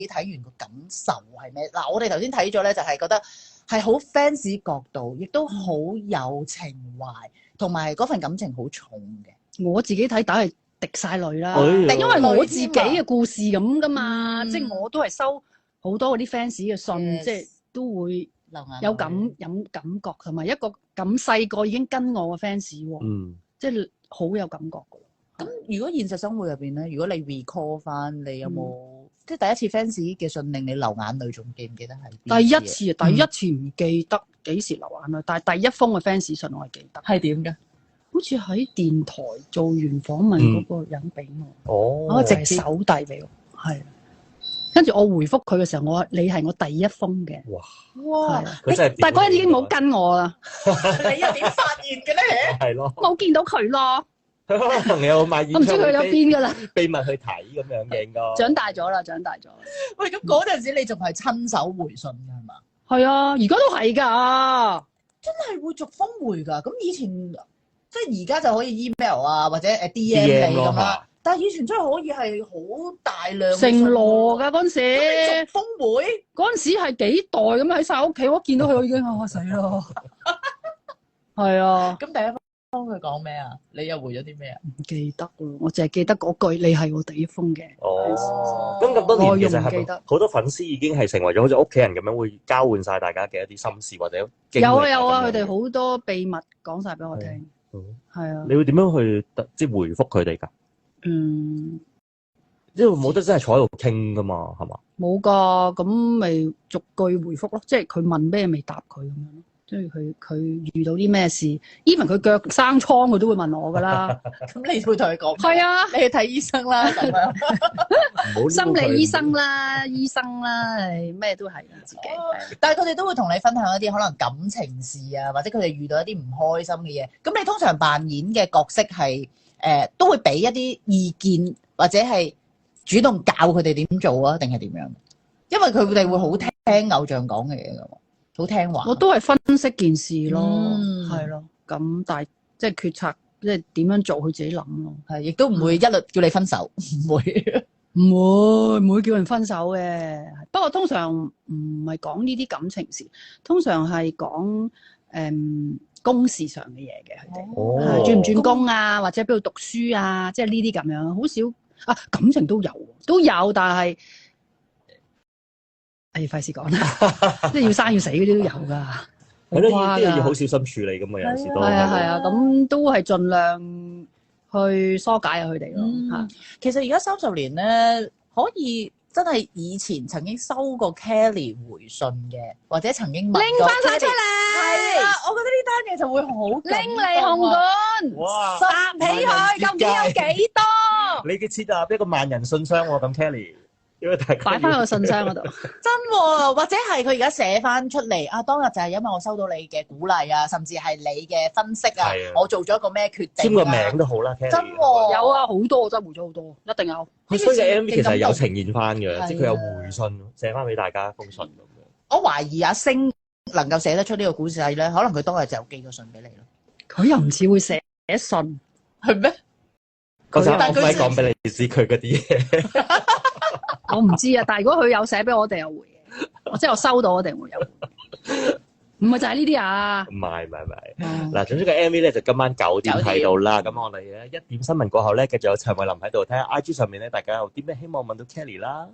睇完個感受係咩？嗱，我哋頭先睇咗咧，就係覺得係好 fans 角度，亦都好有情懷，同埋嗰份感情好重嘅。我自己睇打係滴晒淚啦，哎呀因為我自己嘅故事咁噶嘛，即係我都係收好多嗰啲 fans 嘅信， Yes 即係都會流眼淚有感覺，同埋一個咁細個已經跟我嘅 fans 喎，嗯，即係好有感覺㗎。咁如果現實生活入邊咧，如果你 recall 翻，你有冇、即係第一次 fans 嘅信令你流眼淚，仲記唔記得係邊第一次次唔記得幾時流眼淚，但係第一封嘅 fans 信我係記得，係點嘅？好似喺電台做完訪問嗰個人俾我，哦，我直手遞俾我，係。跟住我回覆佢嘅時候，我話你係我第一封嘅，哇！係啊佢真係，但係嗰人已經冇跟我啦，你又點發現嘅咧？係咯，冇見到佢咯，佢可能有買演我唔知佢去咗邊㗎啦，秘密去睇咁樣嘅應該。長大咗啦。喂，咁嗰陣時你仲係親手回信㗎係嘛？係啊，而家都係㗎，真係會逐封回㗎。咁以前即係而家就可以 email 啊，或者DM 你咁啦。但係以前真係可以係好大量成羅㗎嗰陣咁你時，逐封回嗰陣時係幾袋咁喺晒屋企，我見到佢我已經我死啦，係啊，咁第一封佢講咩啊？你又回咗啲咩啊？唔記得咯，我淨係記得嗰句你係我第一封嘅，哦，咁多年其實係咪我唔記得好多粉絲已經係成為咗好似屋企人咁樣，會交換晒大家嘅一啲心事或者經歷有啊，佢咁樣哋好多秘密講晒俾我聽，係啊，你會點樣去即係回覆佢哋㗎？因為冇得真係坐喺度傾㗎嘛，係嘛？冇㗎，咁咪逐句回覆咯，即係佢問咩咪答佢咁樣咯。即係佢遇到啲咩事，even 佢腳生瘡，佢都會問我㗎啦。咁你會同佢講？係啊，你去睇醫生啦，咁樣。心理醫生啦，醫生啦，咩都係啦，自己。但係佢哋都會同你分享一啲可能感情事啊，或者佢哋遇到一啲唔開心嘅嘢。咁你通常扮演嘅角色係都會俾一啲意見，或者係主動教佢哋點做啊，定係點樣？因為佢哋會好聽偶像講嘅嘢㗎嘛。好聽話，我都係分析件事咯，係咯。咁但係即係決策，即係點樣做，佢自己諗咯。係，亦都唔會一律叫你分手，唔會，唔會叫人分手嘅。不過通常唔係講呢啲感情事，通常係講公事上嘅嘢嘅。佢哋轉唔轉工啊，或者邊度讀書啊，即係呢啲咁樣，好少啊。感情都有，但係。費事講啦，即係要生要死嗰啲都有㗎。係咯，呢啲要好小心處理㗎嘛，有時都係啊，咁都係盡量去疏解下佢哋咯嚇。其實而家30年咧，可以真係以前曾經收過 Kelly 回信嘅，或者曾經拎翻晒出嚟。係啊，我覺得呢單嘢就會好拎嚟紅館，哇！搭起佢，究竟有幾多？你嘅設立一個萬人信箱喎，咁 Kelly。因為大家擺翻個信箱嗰度，真喎，或者係佢而家寫翻出嚟啊！當日就係因為我收到你嘅鼓勵啊，甚至係你嘅分析啊，我做咗一個咩決定簽個名都好啦，真喎，有啊，好多真係回咗好多，一定有。佢所以嘅 MV 其實係有呈現翻嘅，即係佢有回信寫翻俾大家封信咁樣。我懷疑阿星能夠寫得出呢個故事咧，可能佢當日就寄個信俾你咯。佢又唔似會寫信，係咩？嗰陣我咪講俾你知佢嗰啲嘢。我唔知啊，但係如果佢有寫俾我哋有回嘅，即係我收到我哋會有回。唔係就係呢啲啊？唔係。嗱，總之個 MV 咧就今晚9點睇到啦。咁我哋咧1點新聞過後咧，繼續有陳慧琳喺度睇下 IG 上面咧，大家有啲咩希望問到 Kelly 啦。